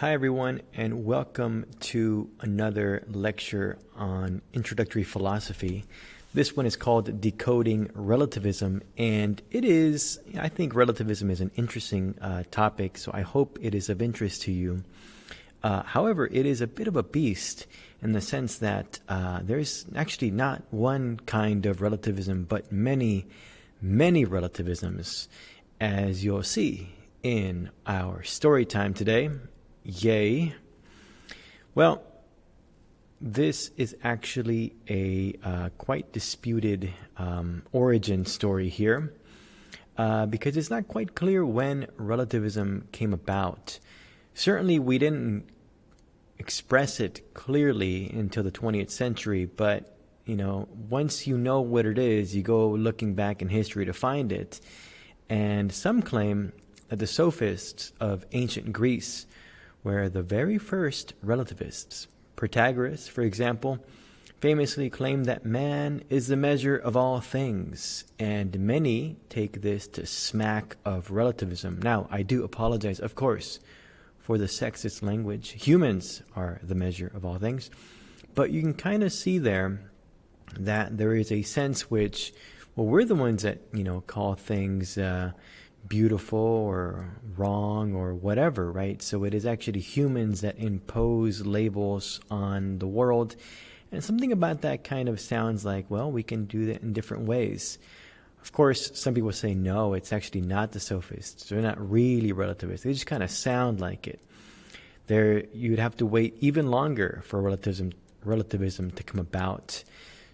Hi everyone, and welcome to another lecture on introductory philosophy. This one is called Decoding Relativism, and I think relativism is an interesting topic, so I hope it is of interest to you. However, it is a bit of a beast in the sense that there's actually not one kind of relativism, but many, many relativisms, as you'll see in our story time today. Yay. Well, this is actually a quite disputed origin story here because it's not quite clear when relativism came about. Certainly we didn't express it clearly until the 20th century, but once you know what it is, you go looking back in history to find it. And some claim that the sophists of ancient Greece were the very first relativists. Protagoras, for example, famously claimed that man is the measure of all things, and many take this to smack of relativism. Now, I do apologize, of course, for the sexist language. Humans are the measure of all things, but you can kind of see there that there is a sense which, well, we're the ones that, call things beautiful or wrong or whatever, right? So it is actually humans that impose labels on the world. And something about that kind of sounds like, well, we can do that in different ways. Of course, some people say, no, it's actually not the sophists. They're not really relativists. They just kind of sound like it. You'd have to wait even longer for relativism to come about.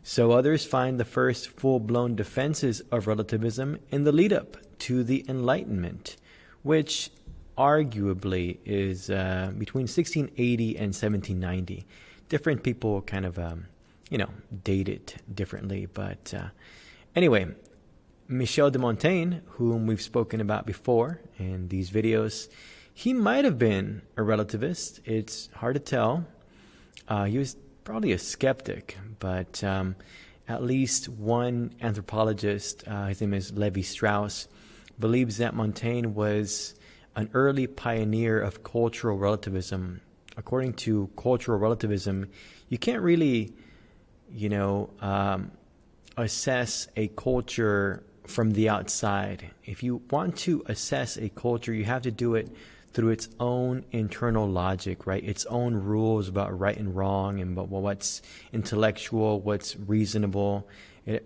So others find the first full-blown defenses of relativism in the lead-up to the Enlightenment, which arguably is between 1680 and 1790. Different people kind of, date it differently. But anyway, Michel de Montaigne, whom we've spoken about before in these videos, he might have been a relativist. It's hard to tell. He was probably a skeptic, but at least one anthropologist, his name is Levi-Strauss, believes that Montaigne was an early pioneer of cultural relativism. According to cultural relativism, you can't really, assess a culture from the outside. If you want to assess a culture, you have to do it through its own internal logic, right? Its own rules about right and wrong and about what's intellectual, what's reasonable.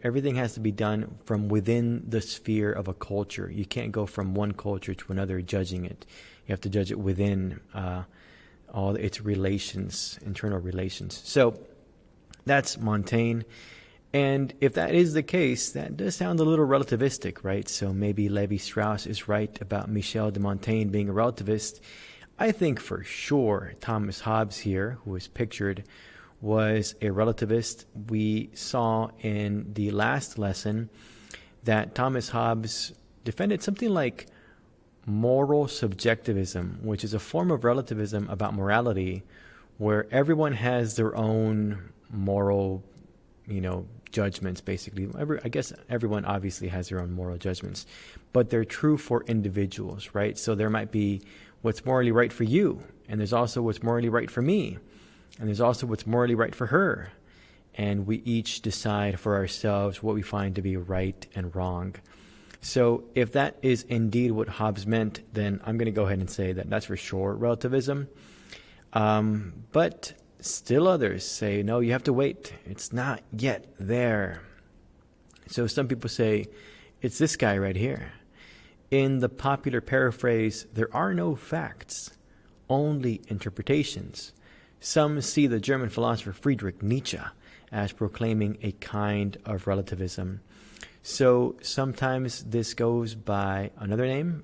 Everything has to be done from within the sphere of a culture. You can't go from one culture to another judging it. You have to judge it within all its relations, internal relations. So that's Montaigne. And if that is the case, that does sound a little relativistic, right? So maybe Levi-Strauss is right about Michel de Montaigne being a relativist. I think for sure Thomas Hobbes here, who is pictured, was a relativist. We saw in the last lesson that Thomas Hobbes defended something like moral subjectivism, which is a form of relativism about morality where everyone has their own moral, judgments, basically. I guess everyone obviously has their own moral judgments, but they're true for individuals, right? So there might be what's morally right for you, and there's also what's morally right for me, and there's also what's morally right for her. And we each decide for ourselves what we find to be right and wrong. So if that is indeed what Hobbes meant, then I'm going to go ahead and say that that's for sure relativism. But still others say, no, you have to wait. It's not yet there. So some people say, it's this guy right here. In the popular paraphrase, there are no facts, only interpretations. Some see the German philosopher Friedrich Nietzsche as proclaiming a kind of relativism. So sometimes this goes by another name,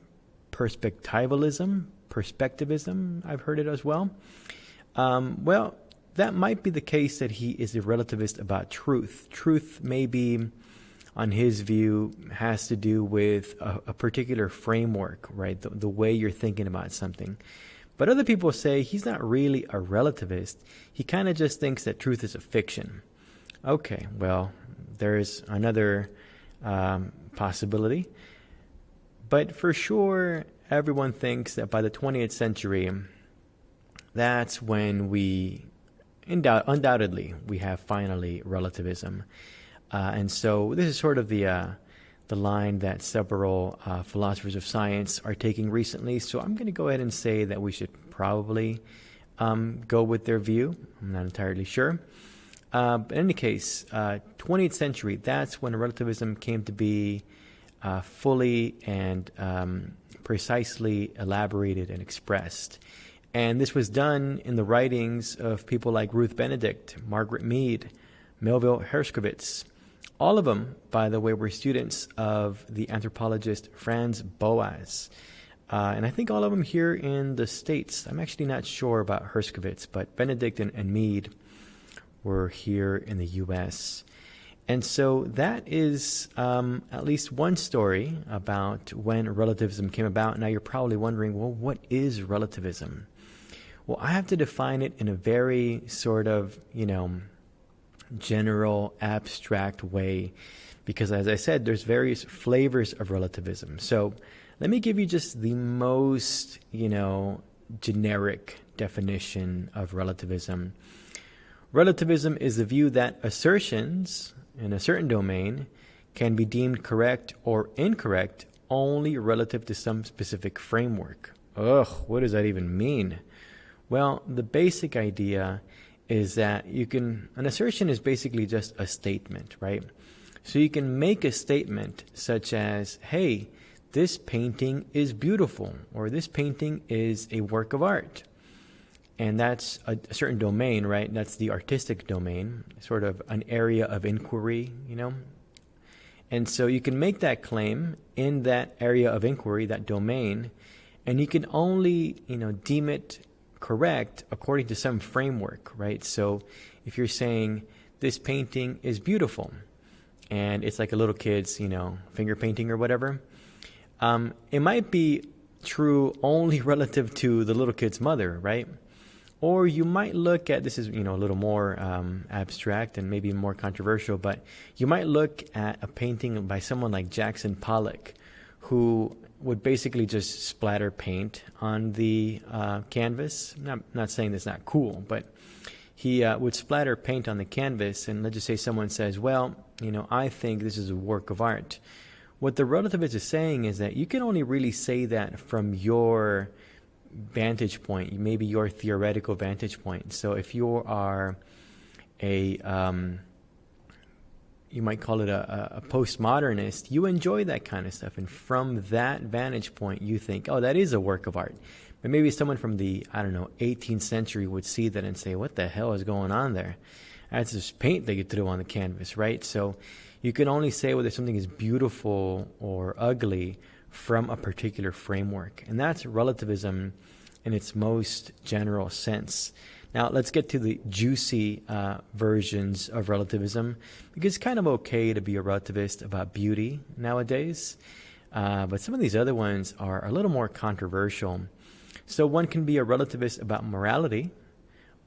perspectivalism, I've heard it as well. Well, that might be the case that he is a relativist about truth. Truth maybe, on his view, has to do with a particular framework, right? The way you're thinking about something. But other people say he's not really a relativist. He kind of just thinks that truth is a fiction. Okay, well, there's another possibility. But for sure, everyone thinks that by the 20th century, that's when undoubtedly we have finally relativism. And so this is sort of the line that several philosophers of science are taking recently. So I'm going to go ahead and say that we should probably go with their view. I'm not entirely sure. But in any case, 20th century, that's when relativism came to be fully and precisely elaborated and expressed. And this was done in the writings of people like Ruth Benedict, Margaret Mead, Melville Herskovits. All of them, by the way, were students of the anthropologist Franz Boas. And I think all of them here in the States. I'm actually not sure about Herskovits, but Benedict and Mead were here in the U.S. And so that is at least one story about when relativism came about. Now you're probably wondering, well, what is relativism? Well, I have to define it in a very sort of, general, abstract way, because as I said, there's various flavors of relativism. So let me give you just the most, generic definition of relativism. Relativism is the view that assertions in a certain domain can be deemed correct or incorrect only relative to some specific framework. What does that even mean? Well, the basic idea is that an assertion is basically just a statement, right? So you can make a statement such as, hey, this painting is beautiful, or this painting is a work of art. And that's a certain domain, right? That's the artistic domain, sort of an area of inquiry, And so you can make that claim in that area of inquiry, that domain, and you can only, deem it correct according to some framework, right? So if you're saying this painting is beautiful and it's like a little kid's, finger painting or whatever, it might be true only relative to the little kid's mother, right? Or you might look at, this is, a little more abstract and maybe more controversial, but you might look at a painting by someone like Jackson Pollock, who would basically just splatter paint on the canvas. Not saying that's not cool, but he would splatter paint on the canvas, and let's just say someone says, well, I think this is a work of art. What the relativist is saying is that you can only really say that from your vantage point, maybe your theoretical vantage point. So if you are you might call it a postmodernist, you enjoy that kind of stuff. And from that vantage point, you think, oh, that is a work of art. But maybe someone from the, 18th century would see that and say, what the hell is going on there? That's just paint that you threw on the canvas, right? So you can only say whether something is beautiful or ugly from a particular framework. And that's relativism in its most general sense. Now, let's get to the juicy versions of relativism, because it's kind of okay to be a relativist about beauty nowadays. But some of these other ones are a little more controversial. So one can be a relativist about morality,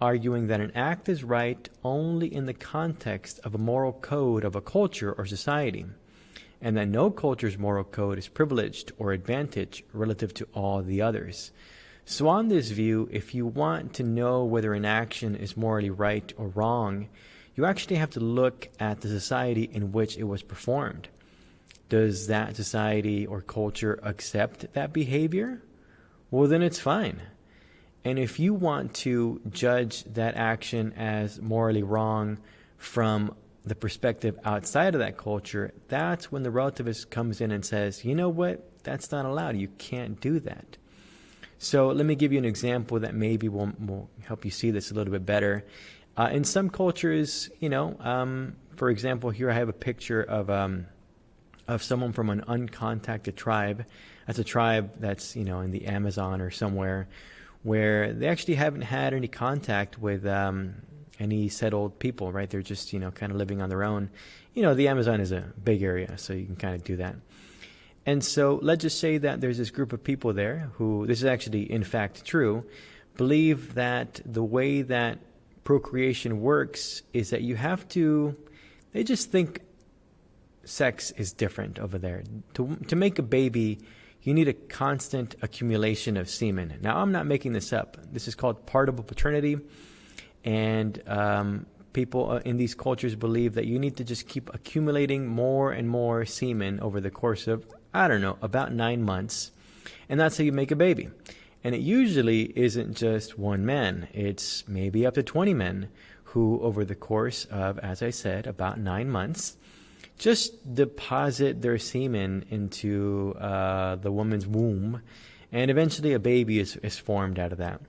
arguing that an act is right only in the context of a moral code of a culture or society, and that no culture's moral code is privileged or advantaged relative to all the others. So on this view, if you want to know whether an action is morally right or wrong, you actually have to look at the society in which it was performed. Does that society or culture accept that behavior? Well, then it's fine. And if you want to judge that action as morally wrong from the perspective outside of that culture, that's when the relativist comes in and says, you know what, that's not allowed. You can't do that. So let me give you an example that maybe will help you see this a little bit better. In some cultures, for example, here I have a picture of someone from an uncontacted tribe. That's a tribe that's, in the Amazon or somewhere, where they actually haven't had any contact with any settled people, right? They're just, kind of living on their own. The Amazon is a big area, so you can kind of do that. And so let's just say that there's this group of people there who, this is actually in fact true, believe that the way that procreation works is that you have to, they just think sex is different over there. To make a baby, you need a constant accumulation of semen. Now, I'm not making this up. This is called partible paternity, and people in these cultures believe that you need to just keep accumulating more and more semen over the course of, I don't know, about 9 months, and that's how you make a baby. And it usually isn't just one man. It's maybe up to 20 men who, over the course of, as I said, about 9 months, just deposit their semen into the woman's womb, and eventually a baby is formed out of that.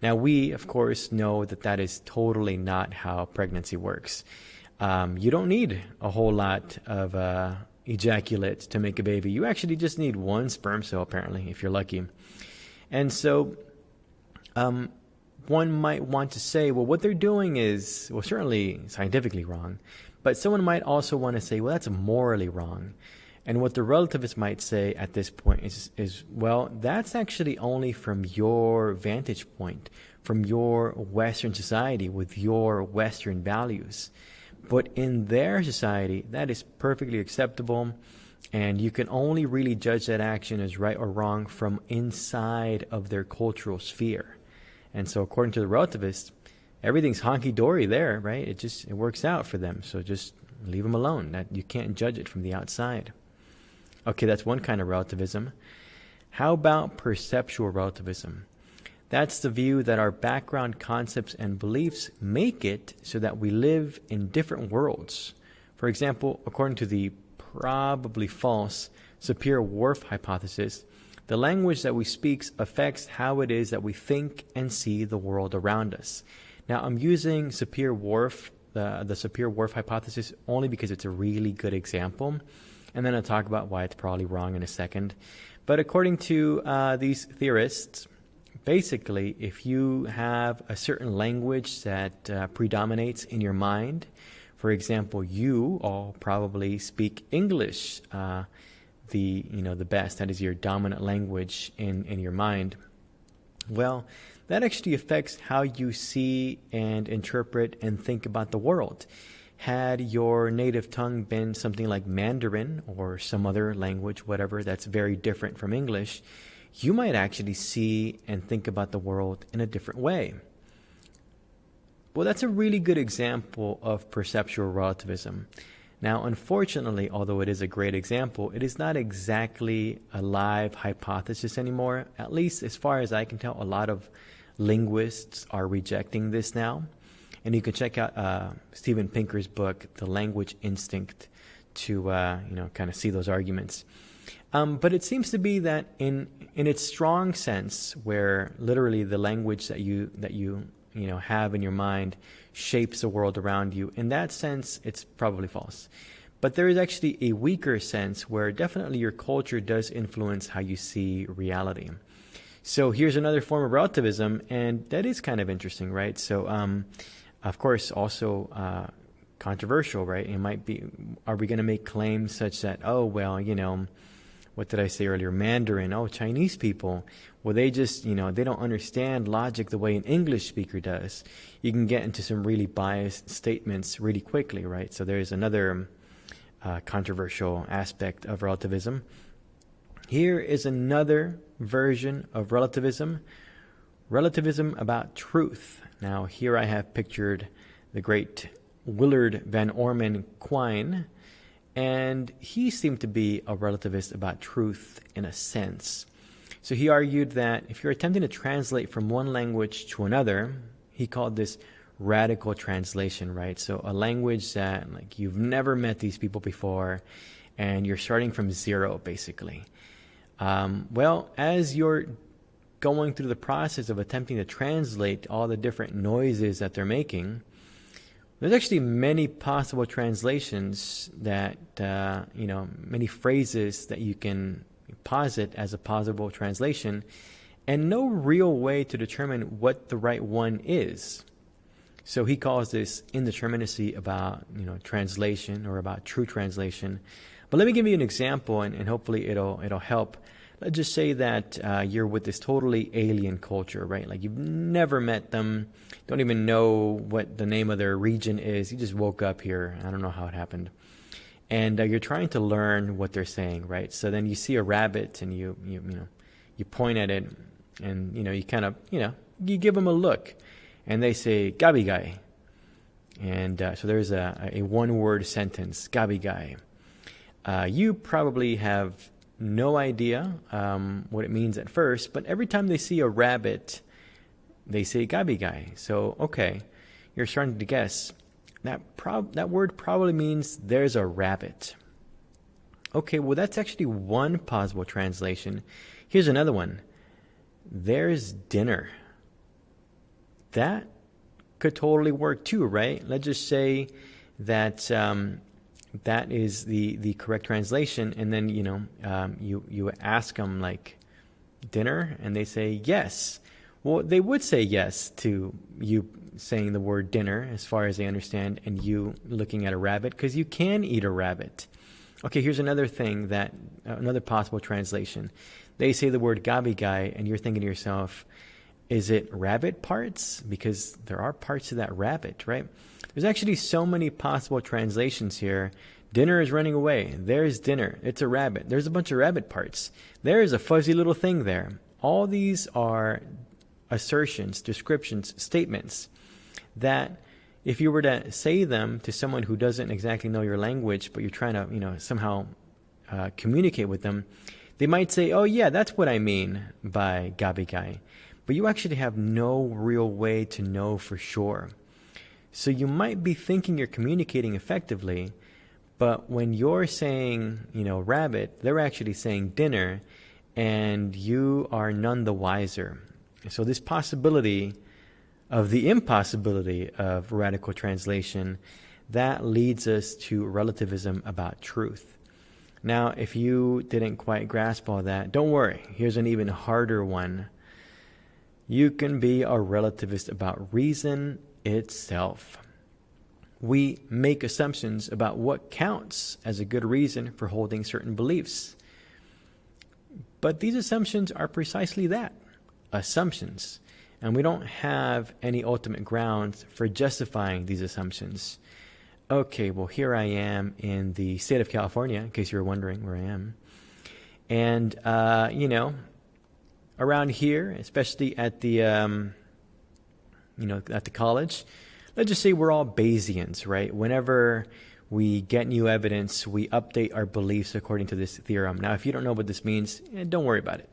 Now, we, of course, know that that is totally not how pregnancy works. You don't need a whole lot of ejaculate to make a baby. You actually just need one sperm cell, apparently, if you're lucky. And so one might want to say, well, what they're doing is, well, certainly scientifically wrong, but someone might also want to say, well, that's morally wrong. And what the relativist might say at this point is, well, that's actually only from your vantage point, from your Western society with your Western values. But in their society, that is perfectly acceptable, and you can only really judge that action as right or wrong from inside of their cultural sphere. And so according to the relativists, everything's honky-dory there, right? It works out for them, so just leave them alone. That you can't judge it from the outside. Okay, that's one kind of relativism. How about perceptual relativism? That's the view that our background concepts and beliefs make it so that we live in different worlds. For example, according to the probably false Sapir-Whorf hypothesis, the language that we speak affects how it is that we think and see the world around us. Now, I'm using Sapir-Whorf, the Sapir-Whorf hypothesis, only because it's a really good example. And then I'll talk about why it's probably wrong in a second. But according to these theorists, basically, if you have a certain language that predominates in your mind, for example, you all probably speak English the best. That is your dominant language in your mind. Well, that actually affects how you see and interpret and think about the world. Had your native tongue been something like Mandarin or some other language, whatever, that's very different from English, you might actually see and think about the world in a different way. Well, that's a really good example of perceptual relativism. Now, unfortunately, although it is a great example, it is not exactly a live hypothesis anymore. At least as far as I can tell, a lot of linguists are rejecting this now. And you can check out Steven Pinker's book, The Language Instinct, to kind of see those arguments. But it seems to be that in its strong sense, where literally the language that you have in your mind shapes the world around you, in that sense, it's probably false. But there is actually a weaker sense where definitely your culture does influence how you see reality. So here's another form of relativism, and that is kind of interesting, right? So, of course, also controversial, right? It might be, are we going to make claims such that, oh, well, what did I say earlier? Mandarin, Chinese people, well, they just, they don't understand logic the way an English speaker does. You can get into some really biased statements really quickly, right? So there's another controversial aspect of relativism. Here is another version of relativism about truth. Now, here I have pictured the great Willard Van Orman Quine, and he seemed to be a relativist about truth in a sense. So he argued that if you're attempting to translate from one language to another, he called this radical translation, right? So a language that, like, you've never met these people before, and you're starting from zero, basically. Well, as you're going through the process of attempting to translate all the different noises that they're making, there's actually many possible translations that, many phrases that you can posit as a possible translation, and no real way to determine what the right one is. So he calls this indeterminacy about, translation, or about true translation. But let me give you an example, and hopefully it'll help. Let's just say that you're with this totally alien culture, right? Like, you've never met them, don't even know what the name of their region is. You just woke up here. I don't know how it happened. and you're trying to learn what they're saying, right? So then you see a rabbit and you point at it, and you kind of you give them a look, and they say gabi gai, and so there's a one-word sentence, gabi gai. You probably have no idea what it means at first, but every time they see a rabbit, they say gabi gai. So okay, you're starting to guess. That word probably means there's a rabbit. Okay, well that's actually one possible translation. Here's another one. There's dinner. That could totally work too, right? Let's just say that that is the correct translation, and then you ask them like dinner, and they say yes. Well, they would say yes to you saying the word dinner, as far as they understand, and you looking at a rabbit, because you can eat a rabbit. Okay, here's another thing another possible translation. They say the word gabi gai, and you're thinking to yourself, is it rabbit parts? Because there are parts of that rabbit, right? There's actually so many possible translations here. Dinner is running away. There's dinner. It's a rabbit. There's a bunch of rabbit parts. There is a fuzzy little thing there. All these are assertions, descriptions, statements that if you were to say them to someone who doesn't exactly know your language, but you're trying to, somehow communicate with them, they might say, oh yeah, that's what I mean by gabi gai. But you actually have no real way to know for sure. So you might be thinking you're communicating effectively, but when you're saying, rabbit, they're actually saying dinner, and you are none the wiser. So this possibility of the impossibility of radical translation, that leads us to relativism about truth. Now, if you didn't quite grasp all that, don't worry. Here's an even harder one. You can be a relativist about reason itself. We make assumptions about what counts as a good reason for holding certain beliefs. But these assumptions are precisely that, assumptions. And we don't have any ultimate grounds for justifying these assumptions. Okay, well, here I am in the state of California, in case you were wondering where I am. And, around here, especially at the, at the college, let's just say we're all Bayesians, right? Whenever we get new evidence, we update our beliefs according to this theorem. Now, if you don't know what this means, don't worry about it,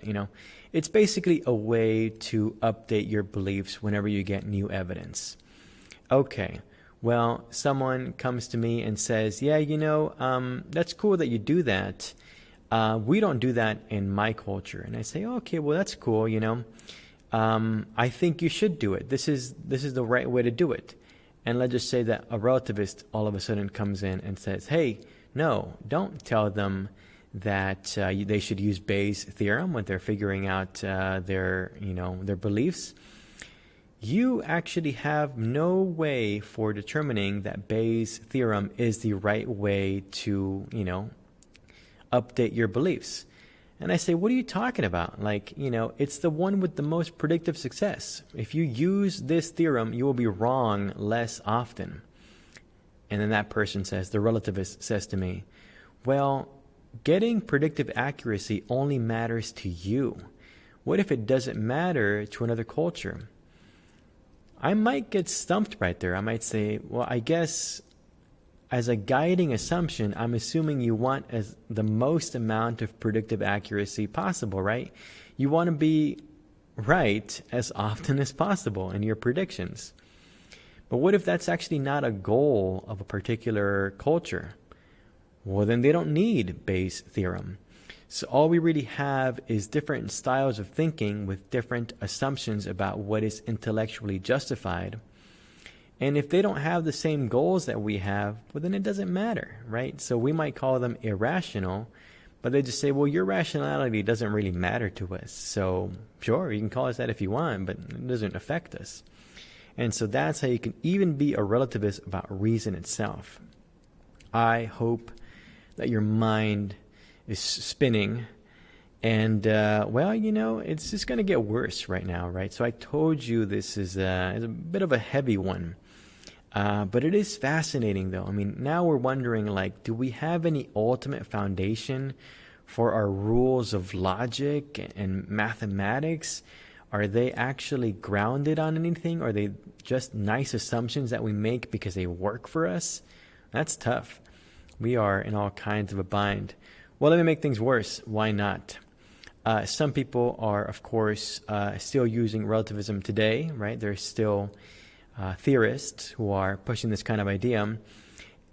It's basically a way to update your beliefs whenever you get new evidence. Okay, well, someone comes to me and says, yeah, that's cool that you do that. We don't do that in my culture. And I say, okay, well, that's cool, I think you should do it. This is the right way to do it. And let's just say that a relativist all of a sudden comes in and says, hey, no, don't tell them that they should use Bayes' theorem when they're figuring out their beliefs. You actually have no way for determining that Bayes' theorem is the right way to, update your beliefs. And I say, what are you talking about? It's the one with the most predictive success. If you use this theorem, you will be wrong less often. And then that person says, the relativist says to me, well, getting predictive accuracy only matters to you. What if it doesn't matter to another culture? I might get stumped right there. I might say, well, I guess as a guiding assumption, I'm assuming you want the most amount of predictive accuracy possible, right? You want to be right as often as possible in your predictions. But what if that's actually not a goal of a particular culture? Well, then they don't need Bayes' theorem. So all we really have is different styles of thinking with different assumptions about what is intellectually justified. And if they don't have the same goals that we have, well, then it doesn't matter, right? So we might call them irrational, but they just say, well, your rationality doesn't really matter to us. So sure, you can call us that if you want, but it doesn't affect us. And so that's how you can even be a relativist about reason itself. I hope that your mind is spinning, and it's just going to get worse right now, right? So I told you this is a bit of a heavy one. But it is fascinating, though. I mean, now we're wondering, like, do we have any ultimate foundation for our rules of logic and mathematics? Are they actually grounded on anything? Or are they just nice assumptions that we make because they work for us? That's tough. We are in all kinds of a bind. Well, let me make things worse. Why not? Some people are, of course, still using relativism today, right? There's still theorists who are pushing this kind of idea.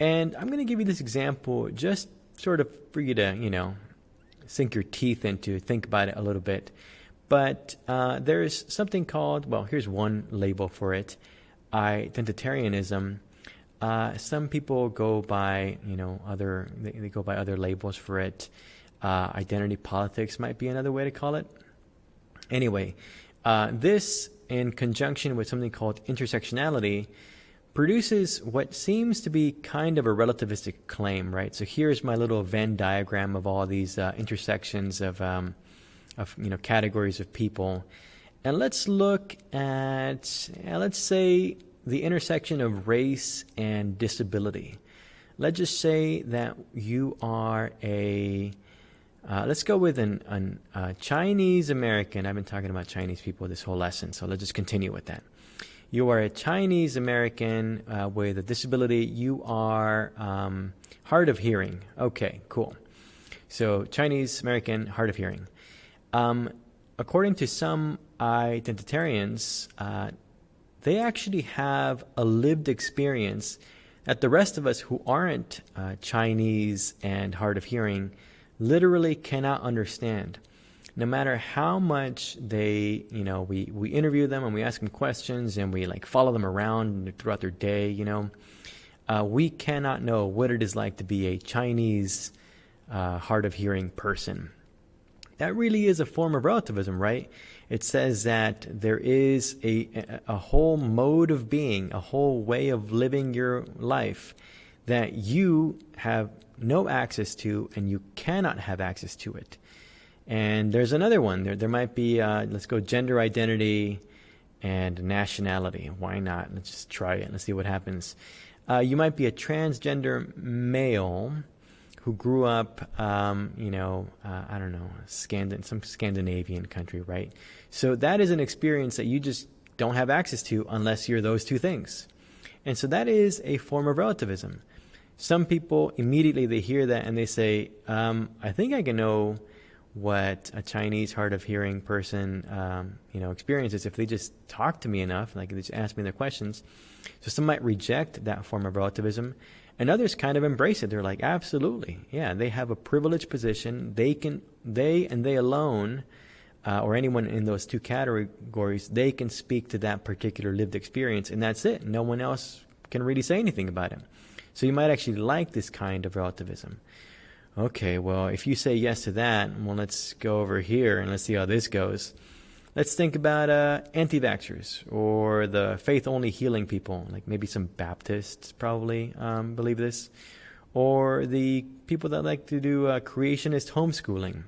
And I'm going to give you this example just sort of for you to, sink your teeth into, think about it a little bit. But there's something called, well, here's one label for it, identitarianism. Some people go by, they go by other labels for it. Identity politics might be another way to call it. Anyway, this, in conjunction with something called intersectionality, produces what seems to be kind of a relativistic claim, right? So here's my little Venn diagram of all these intersections of categories of people. And let's look at, let's say, the intersection of race and disability. Let's just say that you are let's go with a Chinese American. I've been talking about Chinese people this whole lesson, so let's just continue with that. You are a Chinese American with a disability. You are hard of hearing. Okay, cool. So Chinese American, hard of hearing. According to some identitarians, they actually have a lived experience that the rest of us who aren't Chinese and hard of hearing literally cannot understand. No matter how much they, we interview them and we ask them questions and we follow them around throughout their day, we cannot know what it is like to be a Chinese hard of hearing person. That really is a form of relativism, right? It says that there is a whole mode of being, a whole way of living your life that you have no access to and you cannot have access to it. And there's another one. There might be, let's go gender identity and nationality. Why not? Let's just try it. Let's see what happens. You might be a transgender male who grew up, I don't know, some Scandinavian country, right? So that is an experience that you just don't have access to unless you're those two things. And so that is a form of relativism. Some people immediately, they hear that and they say, I think I can know what a Chinese hard of hearing person, experiences if they just talk to me enough, they just ask me their questions. So some might reject that form of relativism, and others kind of embrace it. They're like, absolutely, yeah, they have a privileged position. They alone, or anyone in those two categories, they can speak to that particular lived experience, and that's it. No one else can really say anything about it. So you might actually like this kind of relativism. Okay, well, if you say yes to that, well, let's go over here and let's see how this goes. Let's think about anti-vaxxers or the faith-only healing people, like maybe some Baptists probably believe this, or the people that like to do creationist homeschooling.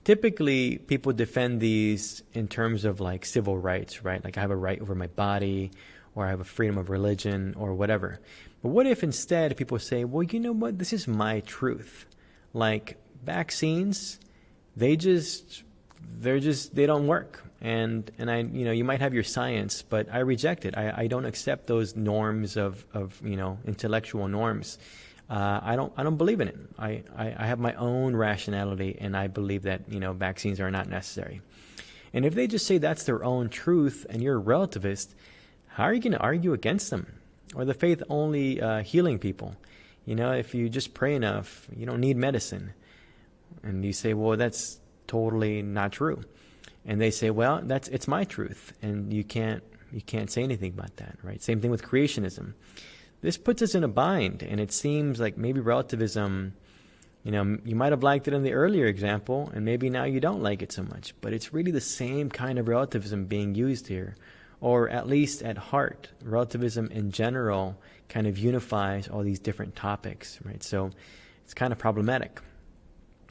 Typically, people defend these in terms of civil rights, right? Like I have a right over my body, or I have a freedom of religion, or whatever. But what if instead people say, well, you know what, this is my truth. Like vaccines, they don't work. And I, you might have your science, but I reject it. I don't accept those norms of intellectual norms. I don't believe in it. I have my own rationality, and I believe that, vaccines are not necessary. And if they just say that's their own truth and you're a relativist, how are you going to argue against them? Or the faith-only healing people. If you just pray enough, you don't need medicine. And you say, well, that's totally not true. And they say, well, it's my truth, and you can't say anything about that, right? Same thing with creationism. This puts us in a bind, and it seems like maybe relativism, you might have liked it in the earlier example, and maybe now you don't like it so much. But it's really the same kind of relativism being used here. Or at least at heart, relativism in general kind of unifies all these different topics, right? So it's kind of problematic.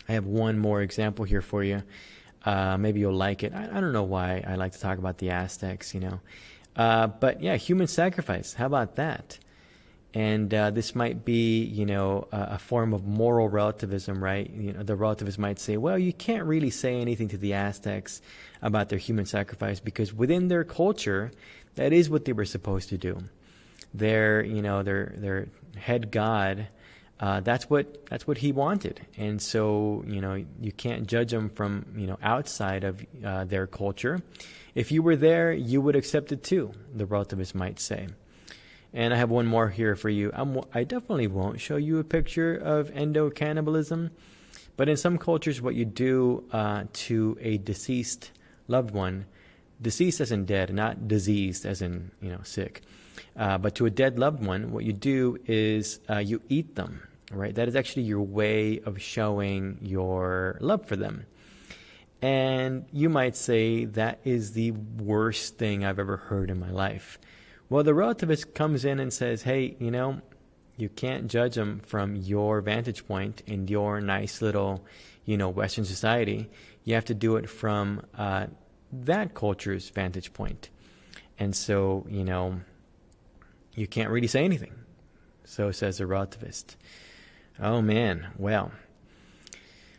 I have one more example here for you. Maybe you'll like it. I don't know why I like to talk about the Aztecs, But yeah, human sacrifice. How about that? And this might be, a form of moral relativism, right? The relativists might say, well, you can't really say anything to the Aztecs about their human sacrifice because within their culture, that is what they were supposed to do. Their head god, that's what he wanted, and so you can't judge them from outside of their culture. If you were there, you would accept it too. The relativists might say. And I have one more here for you. I definitely won't show you a picture of endo-cannibalism, but in some cultures, what you do to a deceased loved one, deceased as in dead, not diseased as in sick, but to a dead loved one, what you do is you eat them, right? That is actually your way of showing your love for them. And you might say that is the worst thing I've ever heard in my life. Well, the relativist comes in and says, hey, you can't judge them from your vantage point in your nice little, Western society. You have to do it from that culture's vantage point. And so, you can't really say anything. So says the relativist. Oh, man. Well,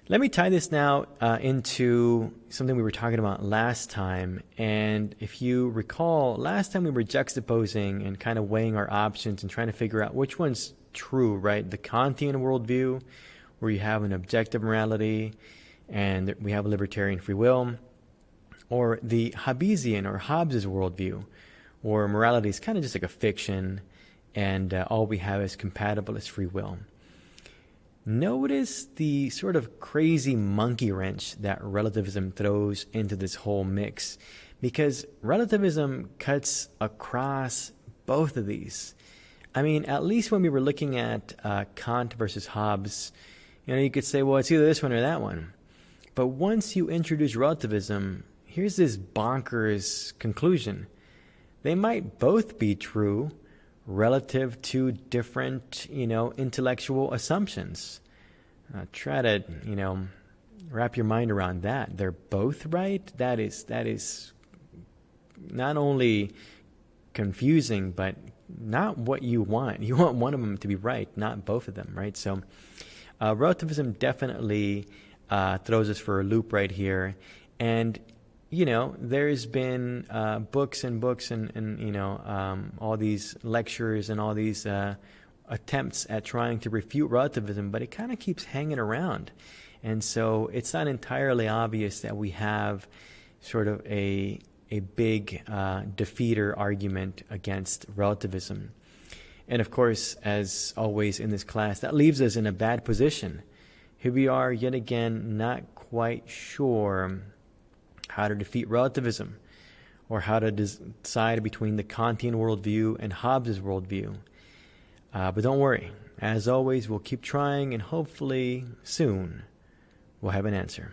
let me tie this now into something we were talking about last time. And if you recall, last time we were juxtaposing and kind of weighing our options and trying to figure out which one's true, right? The Kantian worldview, where you have an objective morality and we have a libertarian free will, or the Hobbesian or Hobbes' worldview, where morality is kind of just like a fiction and all we have is compatibilist free will. Notice the sort of crazy monkey wrench that relativism throws into this whole mix, because relativism cuts across both of these. I mean, at least when we were looking at Kant versus Hobbes, you could say, well, it's either this one or that one. But once you introduce relativism, here's this bonkers conclusion. They might both be true relative to different, intellectual assumptions. Try to, wrap your mind around that. They're both right. That is not only confusing, but not what you want. You want one of them to be right, not both of them, right? So relativism definitely throws us for a loop right here. And there's been books and books and all these lectures and all these attempts at trying to refute relativism, but it kind of keeps hanging around. And so it's not entirely obvious that we have sort of a big defeater argument against relativism. And of course, as always in this class, that leaves us in a bad position. Here we are yet again not quite sure how to defeat relativism, or how to decide between the Kantian worldview and Hobbes' worldview. But don't worry. As always, we'll keep trying, and hopefully soon we'll have an answer.